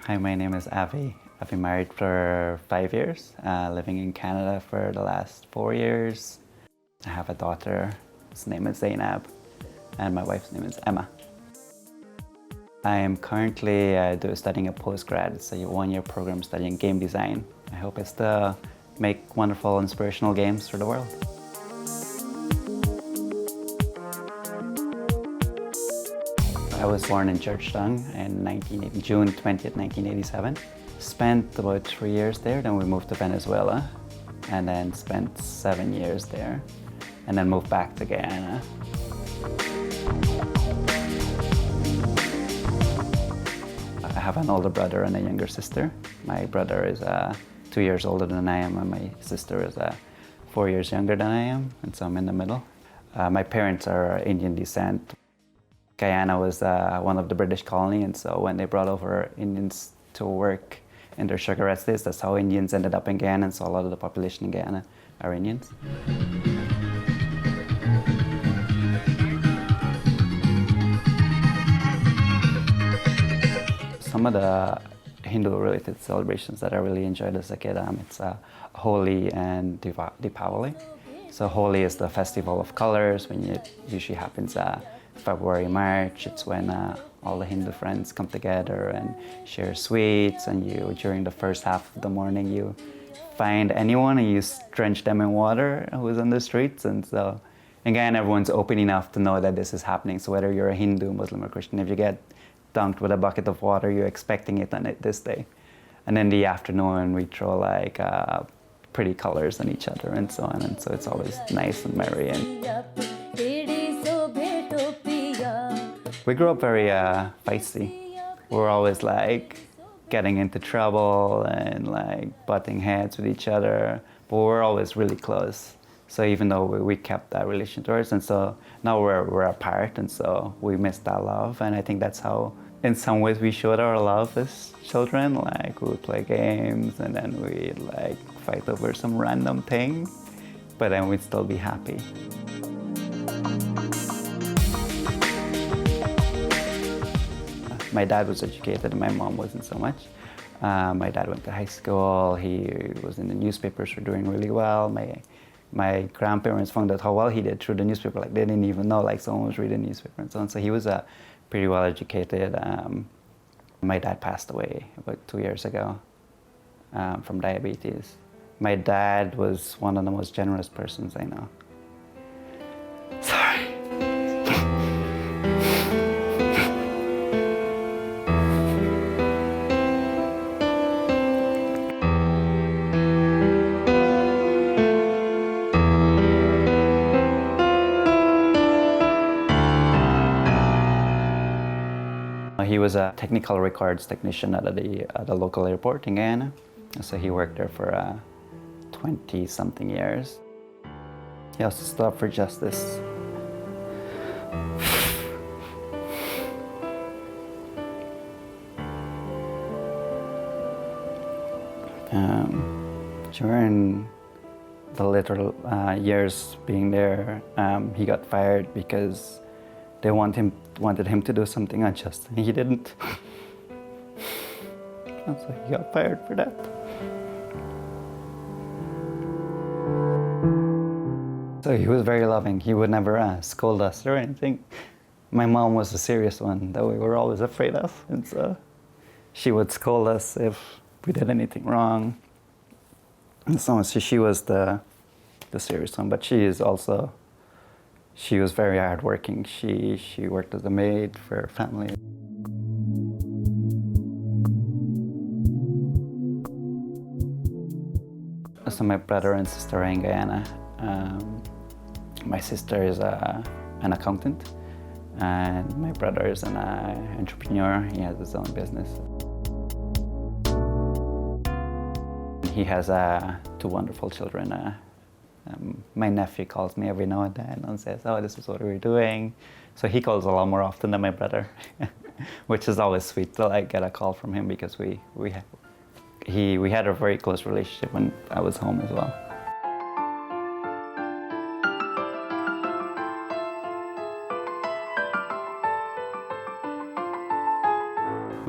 Hi, my name is Avi. I've been married for 5 years, living in Canada for the last 4 years. I have a daughter, his name is Zainab, and my wife's name is Emma. I am currently studying a postgrad. It's a one-year program studying game design. My hope is to make wonderful, inspirational games for the world. I was born in Georgetown in June 20th, 1987. Spent about 3 years there, then we moved to Venezuela, and then spent 7 years there, and then moved back to Guyana. I have an older brother and a younger sister. My brother is 2 years older than I am, and my sister is 4 years younger than I am, and so I'm in the middle. My parents are Indian descent. Guyana was one of the British colonies, and so when they brought over Indians to work in their sugar estates, that's how Indians ended up in Guyana, and so a lot of the population in Guyana are Indians. Some of the Hindu-related celebrations that I really enjoyed as a kid, it's Holi and Deepavali. So Holi is the festival of colors, when it usually happens February, March. It's when all the Hindu friends come together and share sweets, and during the first half of the morning, you find anyone and you drench them in water who's on the streets. And so, again, everyone's open enough to know that this is happening. So whether you're a Hindu, Muslim, or Christian, if you get dunked with a bucket of water, you're expecting it on it this day. And in the afternoon, we throw like pretty colors on each other and so on. And so it's always nice and merry. We grew up very feisty. We were always like getting into trouble and like butting heads with each other, but we were always really close. So even though we kept that relation towards, and so now we're apart, and so we miss that love. And I think that's how, in some ways, we showed our love as children. Like we would play games, and then we'd like fight over some random thing, but then we'd still be happy. My dad was educated and my mom wasn't so much. My dad went to high school, he was in the newspapers for doing really well. My grandparents found out how well he did through the newspaper, like they didn't even know like someone was reading the newspaper and so on. So he was pretty well educated. My dad passed away about 2 years ago from diabetes. My dad was one of the most generous persons I know. Sorry. He was a technical records technician at the local airport in Guyana. So he worked there for 20-something years. He also stood up for justice. During the later years being there, he got fired because they wanted him to do something unjust, and he didn't. And so he got fired for that. So he was very loving. He would never scold us or anything. My mom was a serious one that we were always afraid of, and so she would scold us if we did anything wrong. And so she was the serious one, but she was very hardworking. She worked as a maid for her family. So my brother and sister are in Guyana. My sister is an accountant, and my brother is an entrepreneur. He has his own business. He has 2 wonderful children. My nephew calls me every now and then and says, "Oh, this is what we're doing." So he calls a lot more often than my brother, which is always sweet to like get a call from him, because we had a very close relationship when I was home as well.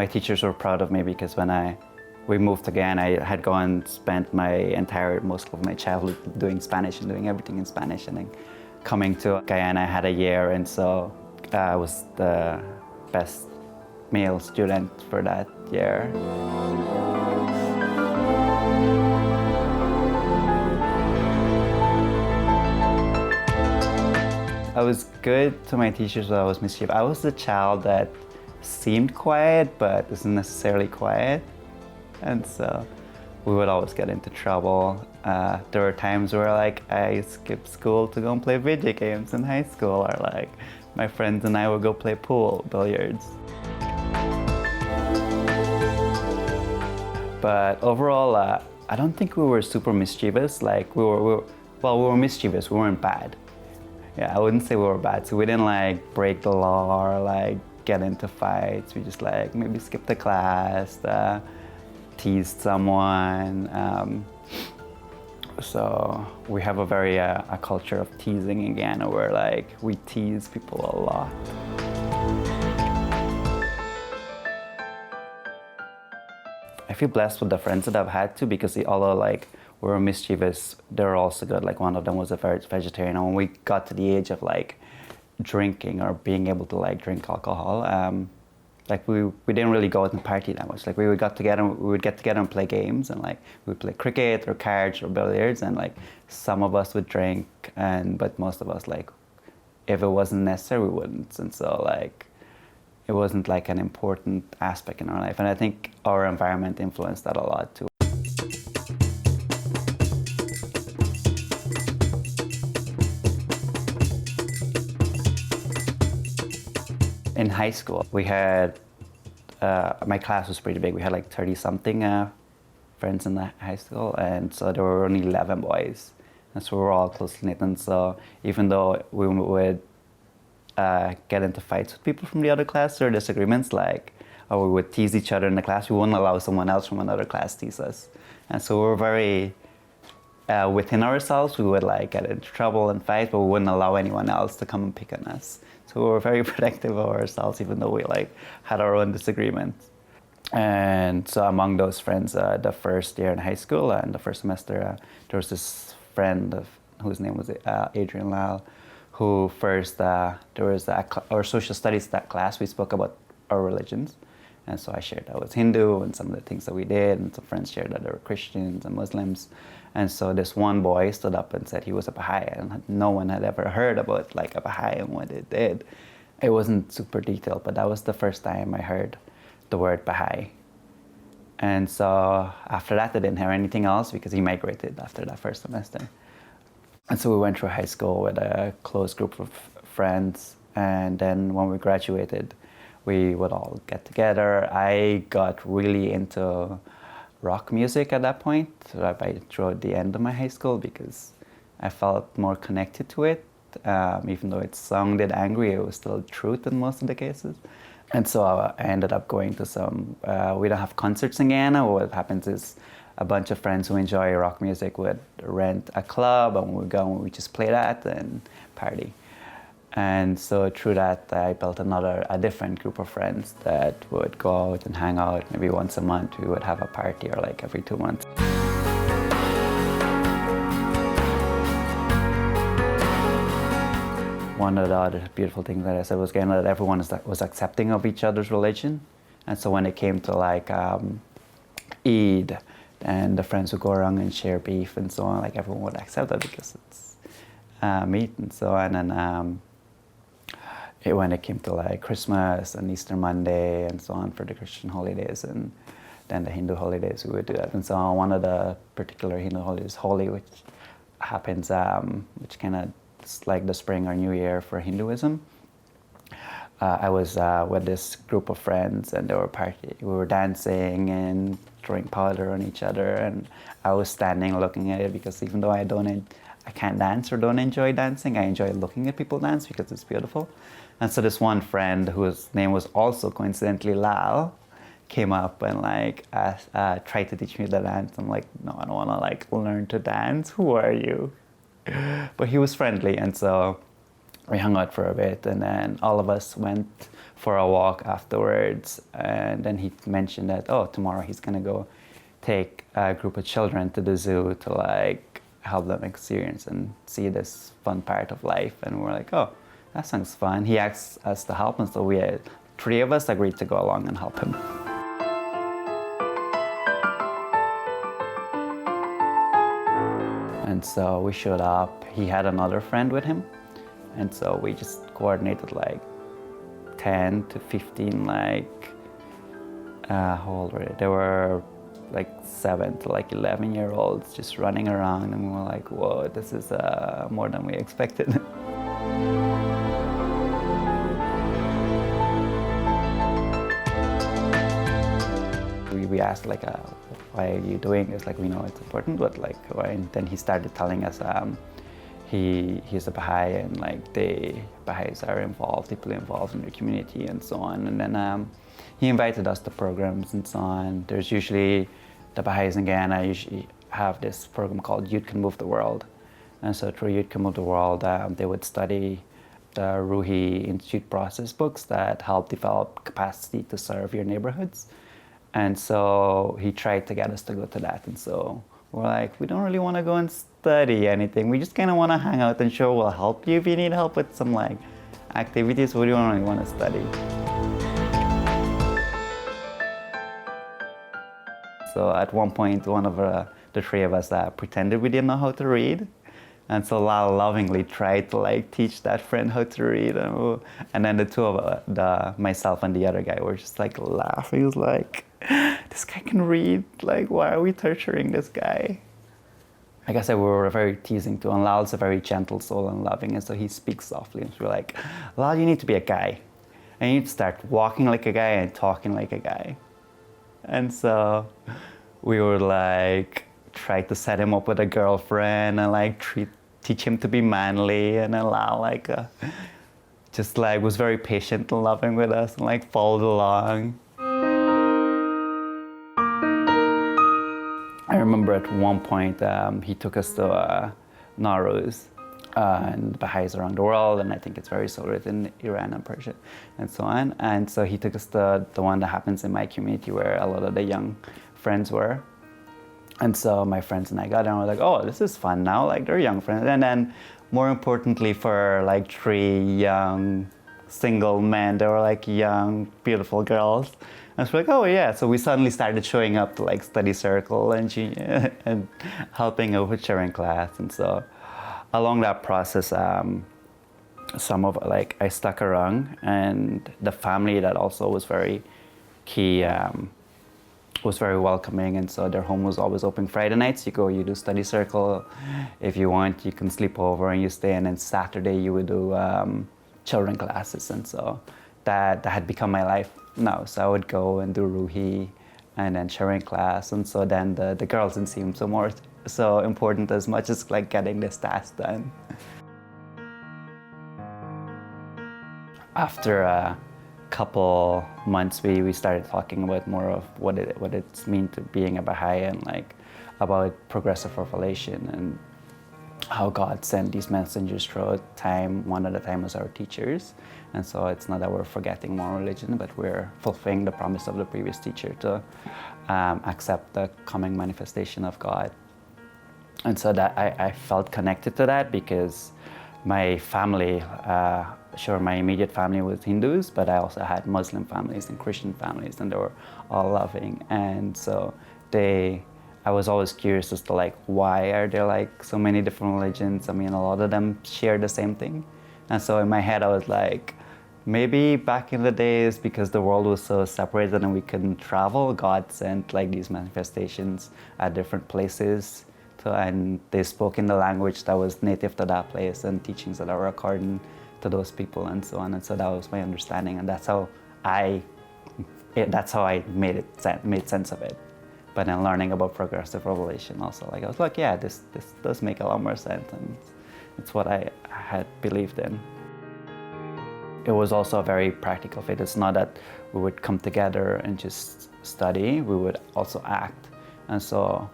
my teachers were proud of me because when we moved again, I had gone spent most of my childhood doing Spanish and doing everything in Spanish, and then coming to Guyana, I had a year, and so I was the best male student for that year. I was good to my teachers, but I was mischievous. I was the child that seemed quiet, but isn't necessarily quiet. And so we would always get into trouble. There were times where I skipped school to go and play video games in high school, or my friends and I would go play pool, billiards. But overall, I don't think we were super mischievous. We were mischievous, we weren't bad. Yeah, I wouldn't say we were bad. So we didn't break the law or get into fights. We just maybe skipped the class, teased someone. So we have a culture of teasing in Guyana where we tease people a lot. I feel blessed with the friends that I've had too, because although we were mischievous, they were also good. One of them was a vegetarian, and when we got to the age of drinking or being able to drink alcohol, we didn't really go out and party that much. We would get together and play games, and we would play cricket or cards or billiards, and some of us would drink, but most of us if it wasn't necessary, we wouldn't. And so it wasn't an important aspect in our life, and I think our environment influenced that a lot too. In high school, we had, my class was pretty big. We had 30-something friends in the high school, and so there were only 11 boys. And so we were all closely knit, and so even though we would get into fights with people from the other class or disagreements, or we would tease each other in the class, we wouldn't allow someone else from another class to tease us. And so we were very within ourselves. We would get into trouble and fight, but we wouldn't allow anyone else to come and pick on us. So we were very protective of ourselves, even though we had our own disagreements. And so among those friends, the first year in high school and the first semester, there was this friend whose name was Adrian Lal, who first, there was our social studies class, we spoke about our religions. And so I shared I was Hindu and some of the things that we did, and some friends shared that they were Christians and Muslims. And so this one boy stood up and said he was a Baha'i, and no one had ever heard about a Baha'i and what it did. It wasn't super detailed, but that was the first time I heard the word Baha'i. And so after that, I didn't hear anything else because he migrated after that first semester. And so we went through high school with a close group of friends, and then when we graduated, we would all get together. I got really into rock music at that point, throughout the end of my high school, because I felt more connected to it. Even though it sounded angry, it was still truth in most of the cases. And so I ended up going to some, we don't have concerts in Guyana. What happens is a bunch of friends who enjoy rock music would rent a club, and we would go and we just play that and party. And so through that, I built a different group of friends that would go out and hang out. Maybe once a month, we would have a party, or every 2 months. One of the other beautiful things that I said was that everyone was accepting of each other's religion. And so when it came to Eid, and the friends would go around and share beef and so on, everyone would accept that because it's meat and so on. And when it came to Christmas and Easter Monday and so on for the Christian holidays, and then the Hindu holidays, we would do that. And so on one of the particular Hindu holidays, Holi, which happens, which kind of is like the spring or New Year for Hinduism, I was with this group of friends, and they were we were dancing and throwing powder on each other, and I was standing looking at it, because even though I can't dance or don't enjoy dancing, I enjoy looking at people dance because it's beautiful. And so this one friend, whose name was also coincidentally Lal, came up and tried to teach me the dance. I'm like, no, I don't want to learn to dance. Who are you? But he was friendly, and so we hung out for a bit, and then all of us went for a walk afterwards. And then he mentioned that, oh, tomorrow he's gonna go take a group of children to the zoo to like help them experience and see this fun part of life. And we're like, oh, that sounds fun. He asked us to help, and so we had 3 of us agreed to go along and help him. And so we showed up. He had another friend with him, and so we just coordinated like 10 to 15, like, how old were they? They were like 7 to like 11-year-olds just running around, and we were like, whoa, this is more than we expected. We asked like, why are you doing this? Like, we know it's important, but like, why? And then he started telling us he's a Baha'i, and like the Baha'is are deeply involved in their community and so on. And then he invited us to programs and so on. There's usually, the Baha'is in Guyana usually have this program called Youth Can Move the World. And so through Youth Can Move the World, they would study the Ruhi Institute process books that help develop capacity to serve your neighborhoods. And so he tried to get us to go to that. And so we're like, we don't really want to go and study anything. We just kind of want to hang out, and sure, we'll help you if you need help with some like activities. We don't really want to study. So at one point, one of the 3 of us pretended we didn't know how to read. And so Lal lovingly tried to like teach that friend how to read. And then the 2 of myself and the other guy were just like laughing. It was like, this guy can read. Like, why are we torturing this guy? Like I said, we were very teasing too. And Lal's a very gentle soul and loving. And so he speaks softly. And so we're like, Lal, you need to be a guy. And you need to start walking like a guy and talking like a guy. And so we would like try to set him up with a girlfriend and like teach him to be manly, and allow like just like was very patient and loving with us and like followed along. I remember at one point he took us to Nowruz, and Baha'is around the world, and I think it's very celebrated in Iran and Persia and so on. And so he took us to the one that happens in my community where a lot of the young friends were. And so my friends and I got there and we're like, oh, this is fun now, like they're young friends. And then more importantly for like 3 young single men, they were like young, beautiful girls. And so we're like, oh yeah. So we suddenly started showing up to like study circle and helping out with sharing class. And so along that process, some of like I stuck around, and the family that also was very key, was very welcoming, and so their home was always open Friday nights. You go, you do study circle. If you want, you can sleep over and you stay, and then Saturday you would do children classes. And so that had become my life now. So I would go and do Ruhi and then sharing class, and so then the girls didn't seem so important as much as like getting this task done. After a couple months, we started talking about more of what it's mean to being a Baha'i, and like about progressive revelation and how God sent these messengers throughout time, one at a time, as our teachers. And so it's not that we're forgetting more religion, but we're fulfilling the promise of the previous teacher to accept the coming manifestation of God. And so that I felt connected to that because my family, sure, my immediate family was Hindus, but I also had Muslim families and Christian families, and they were all loving. And so I was always curious as to like, why are there like so many different religions? I mean, a lot of them share the same thing. And so in my head, I was like, maybe back in the days, because the world was so separated and we couldn't travel, God sent like these manifestations at different places. And they spoke in the language that was native to that place and teachings that are according to those people and so on. And so that was my understanding, and that's how I made sense of it. But then learning about progressive revelation also, like I was like, yeah, this does make a lot more sense, and it's what I had believed in. It was also a very practical faith. It's not that we would come together and just study, we would also act. And so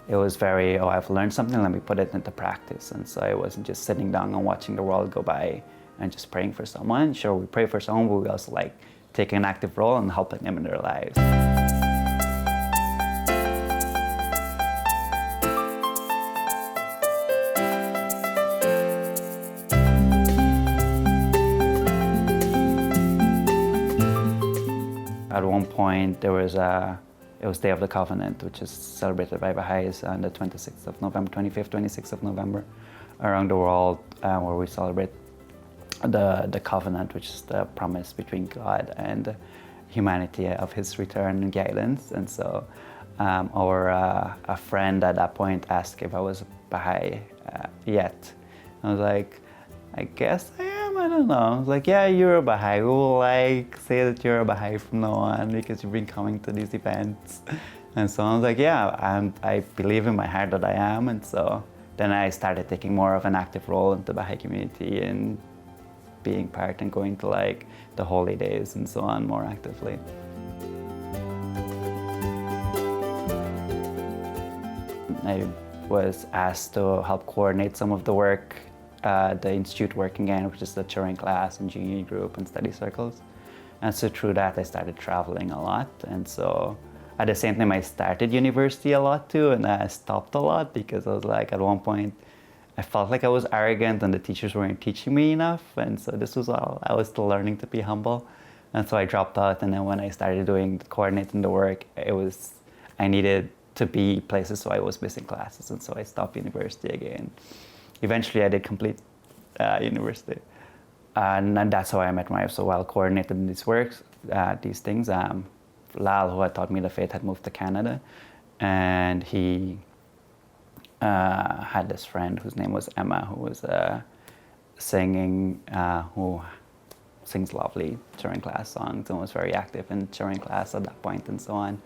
it was very, I've learned something, let me put it into practice. And so I wasn't just sitting down and watching the world go by and just praying for someone. Sure, we pray for someone, but we also like take an active role in helping them in their lives. At one point, it was Day of the Covenant, which is celebrated by Baha'is on the 26th of November, 25th, 26th of November, around the world, where we celebrate the covenant, which is the promise between God and humanity of His return and guidance. And so, a friend at that point asked if I was a Baha'i yet. I was like, I guess I am, I don't know. I was like, yeah, you're a Baha'i. We will like say that you're a Baha'i from now on because you've been coming to these events. And so I was like, yeah, I believe in my heart that I am. And so then I started taking more of an active role in the Baha'i community and being part and going to like the holy days and so on more actively. I was asked to help coordinate some of the work, the institute work again, which is the touring class and junior group and study circles. And so through that, I started traveling a lot. And so at the same time, I started university a lot too, and I stopped a lot because I was like, at one point, I felt like I was arrogant and the teachers weren't teaching me enough. And so this was all, I was still learning to be humble. And so I dropped out. And then when I started coordinating the work, I needed to be places, so I was missing classes. And so I stopped university again. Eventually, I did complete university. And that's how I met my wife. So while coordinating these works, these things, Lal, who had taught me the faith, had moved to Canada. And he had this friend whose name was Emma, who was singing, who sings lovely touring class songs and was very active in touring class at that point and so on.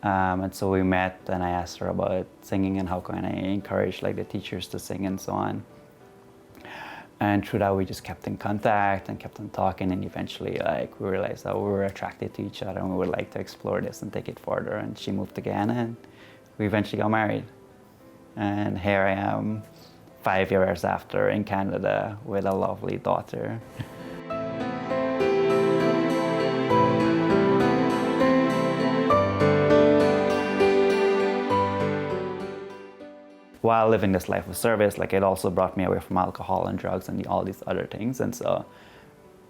And so we met, and I asked her about singing and how can I encourage like the teachers to sing and so on. And through that, we just kept in contact and kept on talking, and eventually like we realized that we were attracted to each other and we would like to explore this and take it further. And she moved to Ghana, and we eventually got married. And here I am 5 years after in Canada with a lovely daughter. While living this life of service, like it also brought me away from alcohol and drugs and all these other things. And so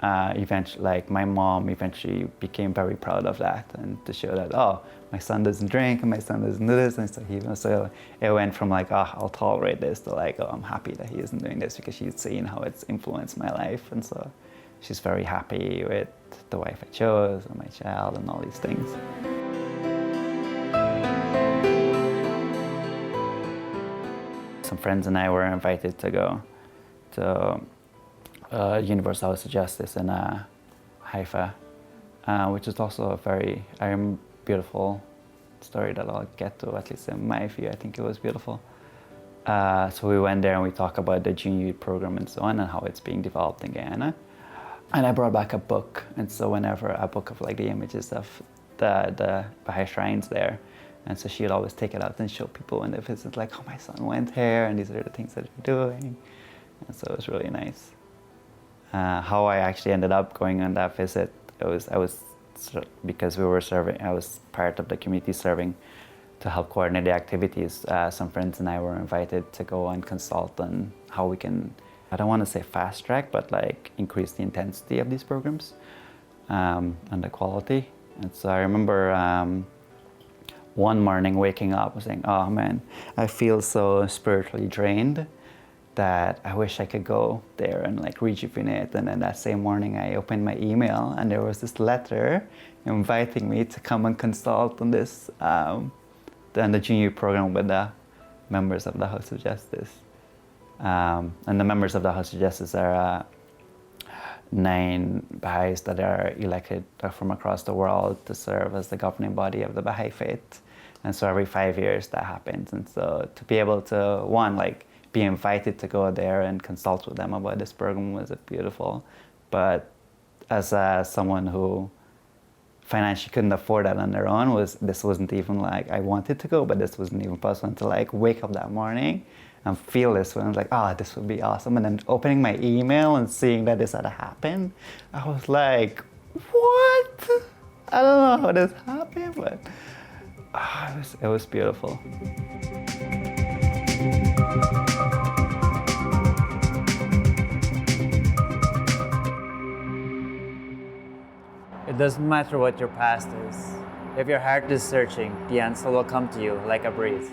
eventually, like my mom eventually became very proud of that, and to show that, oh, my son doesn't drink and my son doesn't do this. And so it went from like, oh, I'll tolerate this to like, oh, I'm happy that he isn't doing this, because she's seen how it's influenced my life. And so she's very happy with the wife I chose and my child and all these things. Some friends and I were invited to go to Universal House of Justice in Haifa, which is also a very beautiful story that I'll get to, at least in my view. I think it was beautiful. So we went there and we talked about the junior youth program and so on, and how it's being developed in Guyana. And I brought back a book, and so whenever a book of like the images of the Baha'i shrines there. And so she would always take it out and show people when they visit, like, oh, my son went here, and these are the things that you're doing. And so it was really nice. How I actually ended up going on that visit, because we were serving, I was part of the community serving to help coordinate the activities. Some friends and I were invited to go and consult on how we can, I don't want to say fast track, but like increase the intensity of these programs and the quality. And so I remember one morning waking up and saying, oh man, I feel so spiritually drained that I wish I could go there and like rejuvenate. And then that same morning I opened my email and there was this letter inviting me to come and consult on this, on the junior program with the members of the House of Justice. And the members of the House of Justice are 9 Baha'is that are elected from across the world to serve as the governing body of the Baha'i faith. And so every 5 years that happens. And so to be able to, one, like be invited to go there and consult with them about this program was beautiful. But as someone who financially couldn't afford that on their own, this wasn't even like, I wanted to go, but this wasn't even possible to like wake up that morning and feel this one. I was like, oh, this would be awesome. And then opening my email and seeing that this had happened, I was like, what? I don't know how this happened, but it was beautiful. It doesn't matter what your past is. If your heart is searching, the answer will come to you like a breeze.